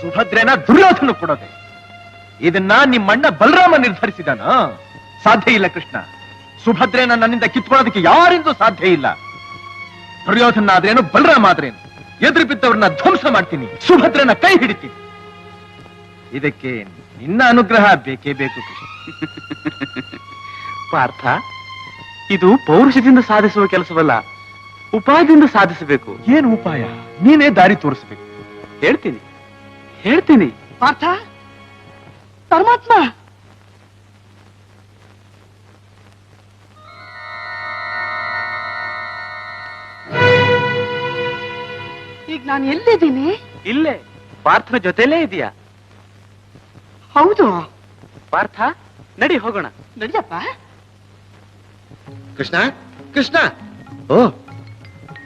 ಸುಭದ್ರೆನ ದುರ್ಯೋಧನ ಕೊಡೋದೆ. ಇದನ್ನ ನಿಮ್ಮಣ್ಣ ಬಲರಾಮ ನಿರ್ಧರಿಸಿದಾನ? ಸಾಧ್ಯ ಇಲ್ಲ ಕೃಷ್ಣ. ಸುಭದ್ರೆನ ನನ್ನಿಂದ ಕಿತ್ಕೊಳ್ಳೋದಕ್ಕೆ ಯಾರಿಂದೂ ಸಾಧ್ಯ ಇಲ್ಲ. ದುರ್ಯೋಧನ ಆದ್ರೇನು, ಬಲರಾಮ ಆದ್ರೇನು, ಎದುರು ಬಿದ್ದವ್ರನ್ನ ಧ್ವಂಸ ಮಾಡ್ತೀನಿ, ಸುಭದ್ರೆನ ಕೈ ಹಿಡಿತೀನಿ. ಇದಕ್ಕೆ ನಿನ್ನ ಅನುಗ್ರಹ ಬೇಕೇ ಬೇಕು ಕೃಷ್ಣ. ಪಾರ್ಥ, ಇದು ಪೌರುಷದಿಂದ ಸಾಧಿಸುವ ಕೆಲಸವಲ್ಲ, ಉಪಾಯದಿಂದ ಸಾಧಿಸಬೇಕು. ಏನು ಉಪಾಯ? ನೀನೇ ದಾರಿ ತೋರಿಸಬೇಕು. ಹೇಳ್ತೀನಿ. ಪಾರ್ಥ, ಪರಮಾತ್ಮ, ಈಗ ನಾನು ಎಲ್ಲಿದ್ದೀನಿ? ಇಲ್ಲೇ ಪಾರ್ಥನ ಜೊತೆಲೇ ಇದೆಯಾ? ಹೌದು. ಪಾರ್ಥ, ನಡಿ ಹೋಗೋಣ. ನಡಿಯಪ್ಪ. ಕೃಷ್ಣ, ಕೃಷ್ಣ, ಓ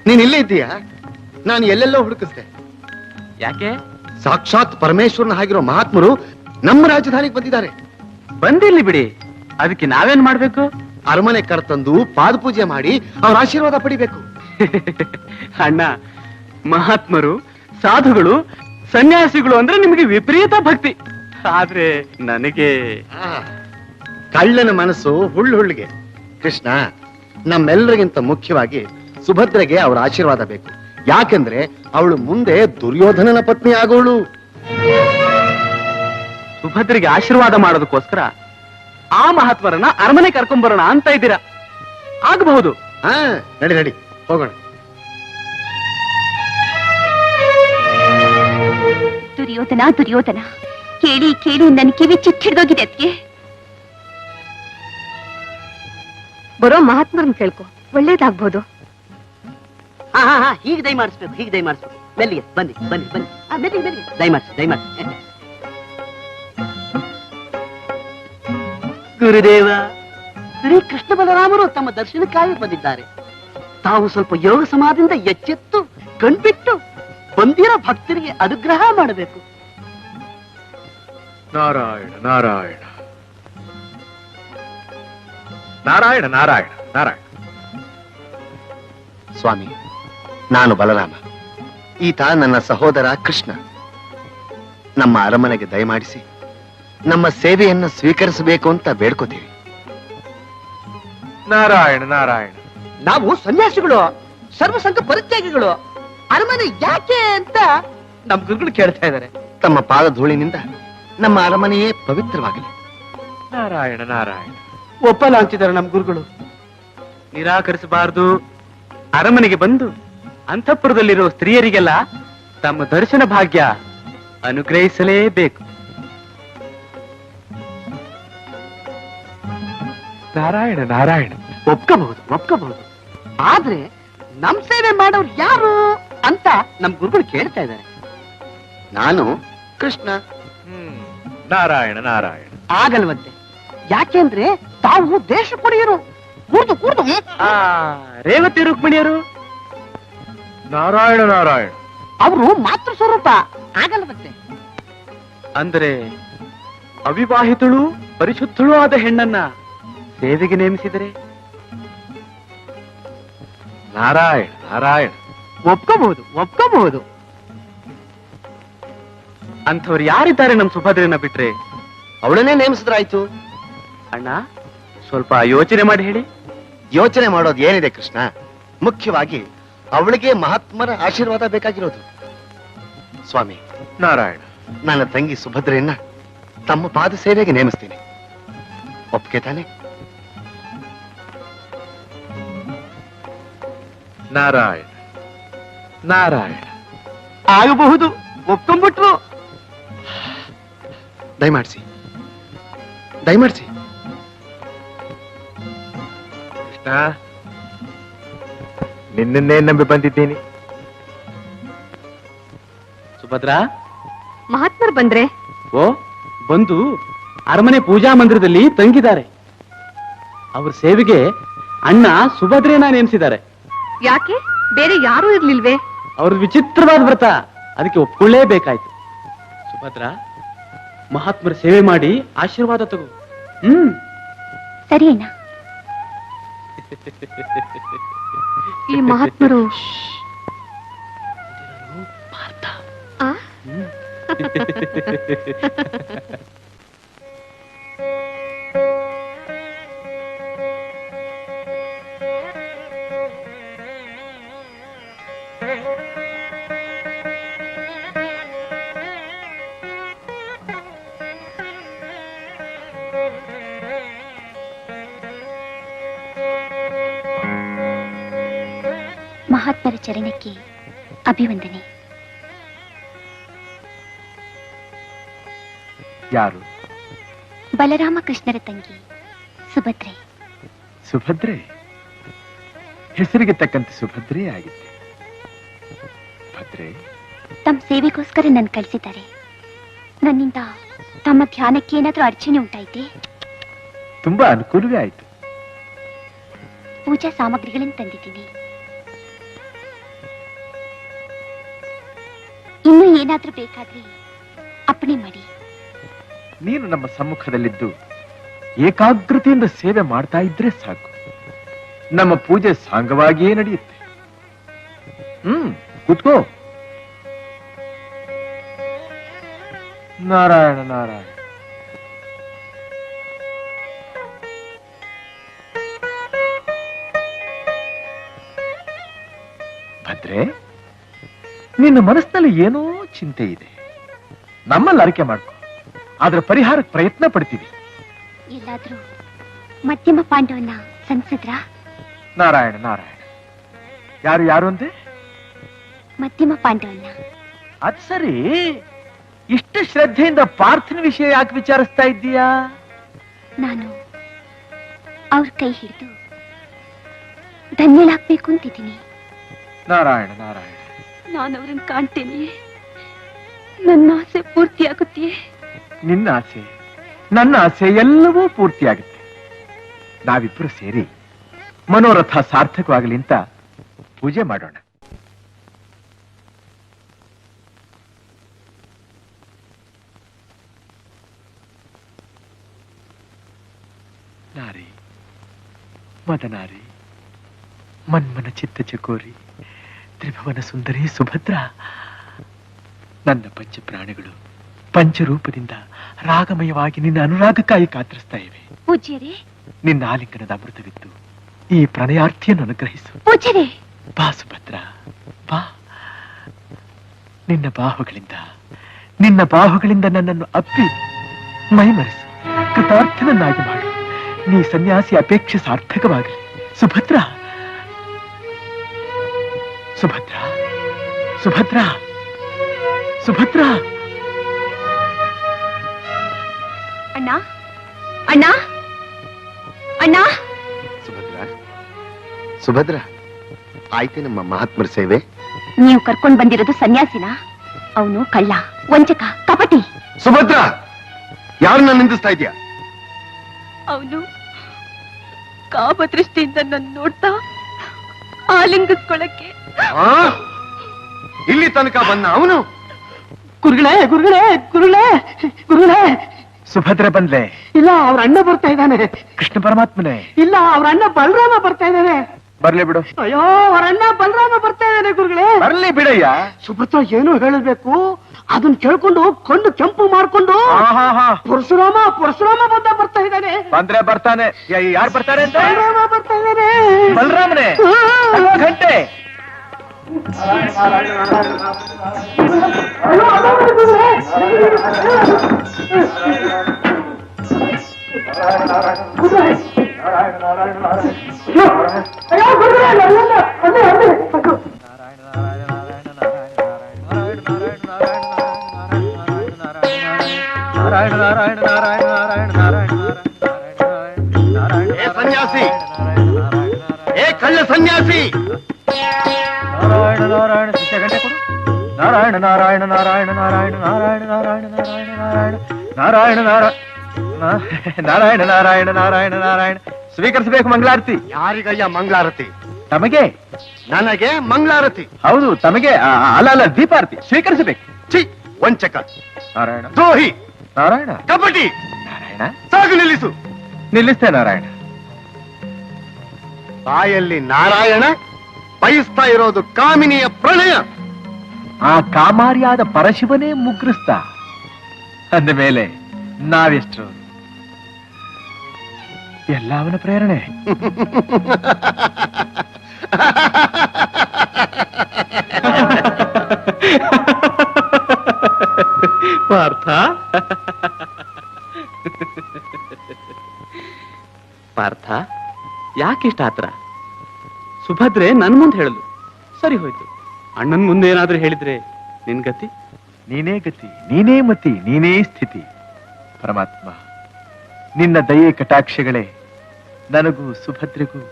ನೀನ್ ಇಲ್ಲೇ ಇದ್ದೀಯಾ? ನಾನು ಎಲ್ಲೆಲ್ಲೋ ಹುಡುಕಿಸ್ದೆ. ಯಾಕೆ? ಸಾಕ್ಷಾತ್ ಪರಮೇಶ್ವರನ ಆಗಿರೋ ಮಹಾತ್ಮರು ನಮ್ಮ ರಾಜಧಾನಿಗೆ ಬಂದಿದ್ದಾರೆ. ಬಂದಿಲ್ಲಿ ಬಿಡಿ, ಅದಕ್ಕೆ ನಾವೇನ್ ಮಾಡ್ಬೇಕು? ಅರಮನೆ ಕರೆತಂದು ಪಾದಪೂಜೆ ಮಾಡಿ ಅವ್ರ ಆಶೀರ್ವಾದ ಪಡಿಬೇಕು. ಅಣ್ಣ, ಮಹಾತ್ಮರು, ಸಾಧುಗಳು, ಸನ್ಯಾಸಿಗಳು ಅಂದ್ರೆ ನಿಮಗೆ ವಿಪರೀತ ಭಕ್ತಿ. ಆದ್ರೆ ನನಗೆ ಕಳ್ಳನ ಮನಸ್ಸು ಹುಳ್ಳಿಗೆ. ಕೃಷ್ಣ, ನಮ್ಮೆಲ್ಲರಿಗಿಂತ ಮುಖ್ಯವಾಗಿ ಸುಭದ್ರೆಗೆ ಅವರ ಆಶೀರ್ವಾದ ಬೇಕು. ಯಾಕೆಂದ್ರೆ ಅವಳು ಮುಂದೆ ದುರ್ಯೋಧನನ ಪತ್ನಿ ಆಗೋಳು. ಸುಭದ್ರೆಗೆ ಆಶೀರ್ವಾದ ಮಾಡೋದಕ್ಕೋಸ್ಕರ ಆ ಮಹಾತ್ಮರನ್ನ ಅರಮನೆ ಕರ್ಕೊಂಡ್ಬರೋಣ ಅಂತ ಇದ್ದೀರಾ? ಆಗಬಹುದು. ನಡಿ ನಡಿ ಹೋಗೋಣ. ದುರ್ಯೋಧನ, ದುರ್ಯೋಧನ, ಕೇಳಿ ಕೇಳಿ ನನ್ನ ಕಿವಿ ಚಿಟ್ಟಿಡ್ದೋಗಿದೆ. ಅದಕ್ಕೆ ಬರೋ ಮಹಾತ್ಮರನ್ನ ಕೇಳ್ಕೊ, ಒಳ್ಳೇದಾಗ್ಬೋದು. ಹೀಗೆ ದಯಮಾಡಿಸ್ಬೇಕು, ಹೀಗೆ ದಯಮಾಡಿಸ್ಬೇಕು. ಮೆಲ್ಲಿಗೆ ಬನ್ನಿ ಬನ್ನಿ ಬನ್ನಿ, ಮೆಲ್ಲಿಗೆ ಮೆಲ್ಲಿಗೆ ದಯಮಾಡಿಸಿ. ಗುರುದೇವ, ಶ್ರೀ ಕೃಷ್ಣ ಬಲರಾಮರು ತಮ್ಮ ದರ್ಶನಕ್ಕಾಗಿ ಬಂದಿದ್ದಾರೆ. ತಾವು ಸ್ವಲ್ಪ ಯೋಗ ಸಮಾಧಿಯಿಂದ ಎಚ್ಚೆತ್ತು ಕಣ್ಬಿಟ್ಟು ಬಂದಿರೋ ಭಕ್ತರಿಗೆ ಅನುಗ್ರಹ ಮಾಡಬೇಕು. ನಾರಾಯಣ ನಾರಾಯಣ ನಾರಾಯಣ ನಾರಾಯಣ ನಾರಾಯಣ. ಸ್ವಾಮಿ, ನಾನು ಬಲರಾಮ, ಈತ ನನ್ನ ಸಹೋದರ ಕೃಷ್ಣ. ನಮ್ಮ ಅರಮನೆಗೆ ದಯಮಾಡಿಸಿ ನಮ್ಮ ಸೇವೆಯನ್ನು ಸ್ವೀಕರಿಸಬೇಕು ಅಂತ ಬೇಡ್ಕೋತೀವಿ. ನಾರಾಯಣ ನಾರಾಯಣ. ನಾವು ಸನ್ಯಾಸಿಗಳು, ಸರ್ವಸಂಘ ಪರಿತ್ಯಾಗಿಗಳು. ಅರಮನೆ ಯಾಕೆ ಅಂತ ನಮ್ ಗುರುಗಳು ಕೇಳ್ತಾ ಇದ್ದಾರೆ. ತಮ್ಮ ಪಾದ ಧೂಳಿನಿಂದ ನಮ್ಮ ಅರಮನೆಯೇ ಪವಿತ್ರವಾಗಲಿ. ನಾರಾಯಣ ನಾರಾಯಣ. ಒಪ್ಪಲ್ಲ ಅಂತಿದ್ದಾರೆ ನಮ್ ಗುರುಗಳು. ನಿರಾಕರಿಸಬಾರದು. ಅರಮನೆಗೆ ಬಂದು ಅಂತಃಪುರದಲ್ಲಿರೋ ಸ್ತ್ರೀಯರಿಗೆಲ್ಲ ತಮ್ಮ ದರ್ಶನ ಭಾಗ್ಯ ಅನುಗ್ರಹಿಸಲೇಬೇಕು. ನಾರಾಯಣ ನಾರಾಯಣ. ಒಪ್ಕೋಬಹುದು. ಆದ್ರೆ ನಮ್ ಸೇವೆ ಮಾಡೋರು ಯಾರು ಅಂತ ನಮ್ ಗುರುಗಳು ಕೇಳ್ತಾ ಇದ್ದಾರೆ. ನಾನು ಕೃಷ್ಣ. ನಾರಾಯಣ ನಾರಾಯಣ. ಆಗಲ್ವಂತೆ. ಯಾಕೆಂದ್ರೆ ತಾವು ದೇಶ ಕೊಡಿಯರು. ಕೂರ್ದು ರೇವತಿ ರುಕ್ಮಿಣಿಯರು? ನಾರಾಯಣ ನಾರಾಯಣ. ಅವರು ಮಾತೃ ಸ್ವರೂಪ. ಆಗಲ್ವಂತೆ. ಅಂದ್ರೆ ಅವಿವಾಹಿತಳು ಪರಿಶುದ್ಧಳು ಆದ ಹೆಣ್ಣನ್ನ ಸೇವೆಗೆ ನೇಮಿಸಿದರೆ? ನಾರಾಯಣ ನಾರಾಯಣ. ಒಪ್ಕೋಬಹುದು. ಅಂಥವ್ರು ಯಾರಿದ್ದಾರೆ ನಮ್ ಸುಭದ್ರೆನ ಬಿಟ್ರೆ? ಅವಳನ್ನೇ ನೇಮಿಸಿದ್ರಾಯ್ತು. ಅಣ್ಣ, ಸ್ವಲ್ಪ ಯೋಚನೆ ಮಾಡಿ ಹೇಳಿ. ಯೋಚನೆ ಮಾಡೋದು ಏನಿದೆ ಕೃಷ್ಣ? ಮುಖ್ಯವಾಗಿ ಅವಳಿಗೆ ಮಹಾತ್ಮರ ಆಶೀರ್ವಾದ ಬೇಕಾಗಿರೋದು. ಸ್ವಾಮಿ, ನಾರಾಯಣ. ನನ್ನ ತಂಗಿ ಸುಭದ್ರೆಯನ್ನ ತಮ್ಮ ಪಾದ ಸೇವೆಗೆ ನೇಮಿಸ್ತೀನಿ. ಒಪ್ಪಿಗೆ ತಾನೆ? ನಾರಾಯಣ ನಾರಾಯಣ. ಆಗಬಹುದು. ಒಪ್ಕೊಂಡ್ಬಿಟ್ರು. ದಯಮಾಡಿಸಿ. ಕೃಷ್ಣ, ನಿನ್ನನ್ನೇ ನಂಬಿ ಬಂದಿದ್ದೀನಿ. ಸುಭದ್ರಾ, ಮಹಾತ್ಮರು ಬಂದ್ರೆ? ಓ, ಬಂದು ಅರಮನೆ ಪೂಜಾ ಮಂದಿರದಲ್ಲಿ ತಂಗಿದ್ದಾರೆ. ಅವ್ರ ಸೇವೆಗೆ ಅಣ್ಣ ಸುಭದ್ರೇನ ನೇಮಿಸಿದ್ದಾರೆ. ಯಾಕೆ? ಬೇರೆ ಯಾರೂ ಇರ್ಲಿಲ್ವೇ? ಅವ್ರದ್ದು ವಿಚಿತ್ರವಾದ ವ್ರತ, ಅದಕ್ಕೆ ಒಪ್ಕೊಳ್ಳೇಬೇಕಾಯ್ತು. ಸುಭದ್ರಾ, ಮಹಾತ್ಮರ ಸೇವೆ ಮಾಡಿ ಆಶೀರ್ವಾದ ತಗೋ. ಸರಿ ಅಣ್ಣ. ಈ ಮಹಾತ್ಮರು ಮಹಾತ್ಮರ ಚರಣಕ್ಕೆ ಅಭಿವಂದನೆ. ಯಾರು? ಬಲರಾಮಕೃಷ್ಣರ ತಂಗಿ ಸುಭದ್ರೆ. ಸುಭದ್ರೆ? ಹೆಸರಿಗೆ ತಕ್ಕಂತೆ ಸುಭದ್ರೆ ಆಗಿದ್ದೆ. ಭದ್ರೆ, ತಮ್ಮ ಸೇವೆಗೋಸ್ಕರ ನನ್ನ ಕಳಿಸಿದ್ದಾರೆ. ನನ್ನಿಂದ ತಮ್ಮ ಧ್ಯಾನಕ್ಕೆ ಏನಾದ್ರೂ ಅಡಚಣೆ ಉಂಟಾಯಿತೆ? ತುಂಬಾ ಅನುಕೂಲವೇ ಆಯ್ತು. ಪೂಜಾ ಸಾಮಗ್ರಿಗಳನ್ನು ತಂದಿದ್ದೀನಿ. ಇನ್ನೂ ಏನಾದ್ರೂ ಬೇಕಾದ್ರೆ ಅಪ್ಪಣೆ ಮಾಡಿ. ನೀನು ನಮ್ಮ ಸಮ್ಮುಖದಲ್ಲಿದ್ದು ಏಕಾಗ್ರತೆಯಿಂದ ಸೇವೆ ಮಾಡ್ತಾ ಇದ್ರೆ ಸಾಕು. ನಮ್ಮ ಪೂಜೆ ಸಾಂಗವಾಗಿಯೇ ನಡೆಯುತ್ತೆ. ಕೂತ್ಕೋ. ನಾರಾಯಣ ನಾರಾಯಣ. ಭದ್ರೆ, ನಿನ್ನ ಮನಸ್ಸಿನಲ್ಲಿ ಏನೋ ಚಿಂತೆ ಇದೆ. ನಮ್ಮಲ್ಲಿ ಅರಿಕೆ ಮಾಡ್ಕೊ. ಆದ್ರೆ ಪರಿಹಾರಕ್ಕೆ ಪ್ರಯತ್ನ ಪಡ್ತೀವಿ. ಎಲ್ಲಾದ್ರೂ ಮಧ್ಯಮ ಪಾಂಡವನ್ನ ಸಂಸದ್ರ? ನಾರಾಯಣ ನಾರಾಯಣ. ಯಾರು ಯಾರು ಅಂತೆ? ಮಧ್ಯಮ ಪಾಂಡವನ್ನ. ಅದ್ ಸರಿ, ಇಷ್ಟು ಶ್ರದ್ಧೆಯಿಂದ ಪಾರ್ಥನ ವಿಷಯ ಯಾಕೆ ವಿಚಾರಿಸ್ತಾ ಇದ್ದೀಯಾ? ನಾನು ಅವ್ರ ಕೈ ಹಿಡಿದು ಧನ್ಯಳಾಗ್ಬೇಕು ಅಂತಿದ್ದೀನಿ. ನಾರಾಯಣ ನಾರಾಯಣ. ನಾನು ಅವ್ರನ್ನ ಕಾಣ್ತೇನೆ, ನನ್ನ ಆಸೆ ಪೂರ್ತಿಯಾಗುತ್ತೆ. ನಿನ್ನ ಆಸೆ, ನನ್ನ ಆಸೆ ಎಲ್ಲವೂ ಪೂರ್ತಿಯಾಗುತ್ತೆ. ನಾವಿಬ್ಬರು ಸೇರಿ ಮನೋರಥ ಸಾರ್ಥಕವಾಗಲಿ ಅಂತ ಪೂಜೆ ಮಾಡೋಣ. ನಾರಿ ಮದನಾರಿ, ಮನ್ಮನ ಚಿತ್ತ ಚಕೋರಿ, ತ್ರಿಭುವನ ಸುಂದರಿ ಸುಭದ್ರ. ನನ್ನ ಪಂಚ ಪ್ರಾಣಿಗಳು ಪಂಚರೂಪದಿಂದ ರಾಗಮಯವಾಗಿ ನಿನ್ನ ಅನುರಾಗಕ್ಕಾಗಿ ಕಾತರಿಸ್ತಾ ಇವೆ. ಪೂಜ್ಯರೇ, ನಿನ್ನ ಆಲಿಂಗನದ ಅಮೃತವಿತ್ತು ಈ ಪ್ರಣಯಾರ್ಥಿಯನ್ನು ಅನುಗ್ರಹಿಸು. ಪೂಜ್ಯರೇ, ಬಾ ಸುಭದ್ರ, ಬಾ. ನಿನ್ನ ಬಾಹುಗಳಿಂದ ನನ್ನನ್ನು ಅಪ್ಪಿ ಮೈಮರೆಸು, ಕೃತಾರ್ಥನನ್ನಾಗಿ ಮಾಡು. ನೀ ಸನ್ಯಾಸಿ ಅಪೇಕ್ಷೆ ಸಾರ್ಥಕವಾಗಲಿ. ಸುಭದ್ರ, ಸುಭದ್ರ, ಸುಭದ್ರ, ಸುಭದ್ರ. ಅಣ್ಣ, ಅಣ್ಣ, ಅಣ್ಣ. ಸುಭದ್ರ, ಸುಭದ್ರ, ಆಯ್ತು ನಮ್ಮ ಮಹಾತ್ಮರ ಸೇವೆ. ನೀವು ಕರ್ಕೊಂಡ್ ಬಂದಿರೋದು ಸನ್ಯಾಸಿನ? ಅವನು ಕಳ್ಳ, ವಂಚಕ, ಕಪಟಿ. ಸುಭದ್ರ, ಯಾರನ್ನ ನಿಂದಿಸ್ತಾ ಇದೆಯಾ? ಅವನು ಕಾಮದೃಷ್ಟಿಯಿಂದ ನನ್ನ ನೋಡ್ತಾ ಆಲಿಂಗಿಸ್ಕೊಳ್ಳಕ್ಕೆ ಇಲ್ಲಿ ತನಕ ಬಂದ ಅವನು. ಗುರುಗಳೇ ಗುರುಗಳೇ ಗುರುಗಳೇ ಗುರುಗಳೇ. ಸುಭದ್ರ ಬಂದ್ಲೆ? ಇಲ್ಲ, ಅವ್ರ ಅಣ್ಣ ಬರ್ತಾ ಇದ್ದಾನೆ. ಕೃಷ್ಣ ಪರಮಾತ್ಮನೇ? ಇಲ್ಲ, ಅವ್ರ ಅಣ್ಣ ಬಲರಾಮ ಬರ್ತಾ ಇದ್ದಾನೆ. ಬರ್ಲಿ ಬಿಡು. ಅಯ್ಯೋ, ಅವ್ರ ಅಣ್ಣ ಬಲರಾಮ ಬರ್ತಾ ಇದ್ದಾನೆ ಗುರುಗಳೇ. ಬರ್ಲಿ ಬಿಡಯ್ಯ. ಸುಭದ್ರ ಏನು ಹೇಳಬೇಕು, ಅದನ್ನ ಕೇಳ್ಕೊಂಡು ಕೊಂಡು ಕೆಂಪು ಮಾಡ್ಕೊಂಡು ಪರಶುರಾಮ ಪರಶುರಾಮ ಬರ್ತಾ ಇದ್ದಾನೆ. ಬಂದ್ರೆ ಬರ್ತಾನೆ. ಯಾರು ಬರ್ತಾರೆ ಅಂತ? ಬಲರಾಮ ಬರ್ತಾ ಇದ್ದಾನೆ. ಬಲರಾಮನೇ? ಗಂಟೆ. ನಾರಾಯಣ ನಾರಾಯಣ ನಾರಾಯಣ ನಾರಾಯಣ ನಾರಾಯಣ ಏ ಸನ್ಯಾಸಿ, ಏ ಕಳ್ಳ ಸನ್ಯಾಸಿ. ನಾರಾಯಣ ನಾರಾಯಣ. ಶಿಷ್ಯ ಗಂಟೆ ಕೊಡು. ನಾರಾಯಣ ನಾರಾಯಣ ನಾರಾಯಣ ನಾರಾಯಣ ನಾರಾಯಣ ನಾರಾಯಣ ನಾರಾಯಣ ನಾರಾಯಣ ನಾರಾಯಣ ನಾರಾಯಣ ನಾರಾಯಣ ನಾರಾಯಣ ನಾರಾಯಣ. ಸ್ವೀಕರಿಸಬೇಕು ಮಂಗಳಾರತಿ. ಯಾರಿಗಯ್ಯ ಮಂಗಳಾರತಿ? ತಮಗೆ. ನನಗೆ ಮಂಗಳಾರತಿ? ಹೌದು, ತಮಗೆ. ಅಲ್ಲ, ದೀಪಾರತಿ ಸ್ವೀಕರಿಸಬೇಕು. ಛೀ, ವಂಚಕ, ನಾರಾಯಣ, ದ್ರೋಹಿ, ನಾರಾಯಣ, ಕಪಟಿ. ನಾರಾಯಣ. ಸಾಕು, ನಿಲ್ಲಿಸು. ನಿಲ್ಲಿಸ್ತೇ ನಾರಾಯಣ. ಬಾಯಲ್ಲಿ ನಾರಾಯಣ, ಬಯಸ್ತಾ ಇರೋದು ಕಾಮಿನಿಯ ಪ್ರಣಯ. ಆ ಕಾಮಾರಿಯಾದ ಪರಶಿವನೇ ಮುಗ್ರಿಸ್ತ ಅಂದ ಮೇಲೆ ನಾವೆಷ್ಟು ಎಲ್ಲ ಅವನ ಪ್ರೇರಣೆ. ಪಾರ್ಥ ಪಾರ್ಥ ಯಾಕಿಷ್ಟ ಆತರ? ಸುಭದ್ರೆ ನನ್ ಮುಂದೆ ಹೇಳಲು ಸರಿ ಹೋಯ್ತು, ಅಣ್ಣನ್ ಮುಂದೆ ಏನಾದ್ರೂ ಹೇಳಿದ್ರೆ ನಿನ್ ಗತಿ? ನೀನೇ ಗತಿ, ನೀನೇ ಮತಿ, ನೀನೇ ಸ್ಥಿತಿ. ಪರಮಾತ್ಮ, ನಿನ್ನ ದಯೆ ಕಟಾಕ್ಷಗಳೇ ನನಗೂ ಸುಭದ್ರೆಗೂ.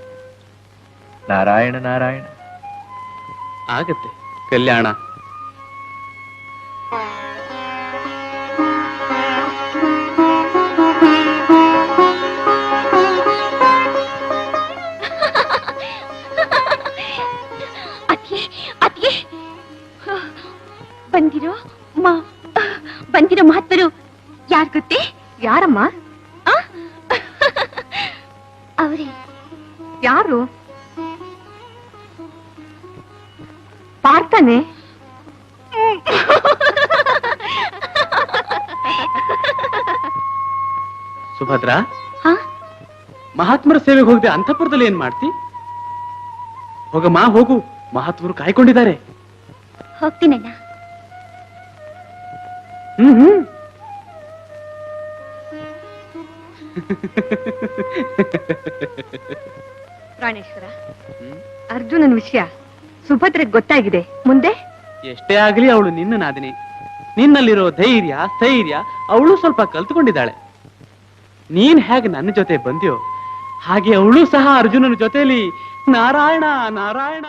ನಾರಾಯಣ ನಾರಾಯಣ. ಆಗತ್ತೆ ಕಲ್ಯಾಣ. ಬಂದಿರೋ ಮಹತ್ವರು ಯಾರ್ ಗೊತ್ತೇ? ಯಾರಮ್ಮ? ಅವರೇ. ಯಾರು? ಪಾರ್ಥನೆ? ಸುಭದ್ರ, ಹಾ? ಮಹಾತ್ಮರ ಸೇವೆಗೆ ಹೋಗದೆ ಅಂತಃಪುರದಲ್ಲಿ ಏನ್ ಮಾಡ್ತಿ? ಹೋಗಮ್ಮ ಹೋಗು, ಮಹಾತ್ಮರು ಕಾಯ್ಕೊಂಡಿದ್ದಾರೆ. ಹೋಗ್ತೀನಣ್ಣ. ಹ್ಮ್ ಪ್ರಾಣೇಶ್ವರ, ಅರ್ಜುನನ್ ವಿಷಯ ಸುಭದ್ರೆಗೆ ಗೊತ್ತಾಗಿದೆ. ಮುಂದೆ ಎಷ್ಟೇ ಆಗ್ಲಿ ಅವಳು ನಿನ್ನ ನಾದಿನಿ. ನಿನ್ನಲ್ಲಿರೋ ಧೈರ್ಯ ಸ್ಥೈರ್ಯ ಅವಳು ಸ್ವಲ್ಪ ಕಲ್ತುಕೊಂಡಿದ್ದಾಳೆ. ನೀನ್ ಹೇಗೆ ನನ್ನ ಜೊತೆ ಬಂದ್ಯೋ ಹಾಗೆ ಅವಳು ಸಹ ಅರ್ಜುನನ ಜೊತೆಲಿ ನಾರಾಯಣ ನಾರಾಯಣ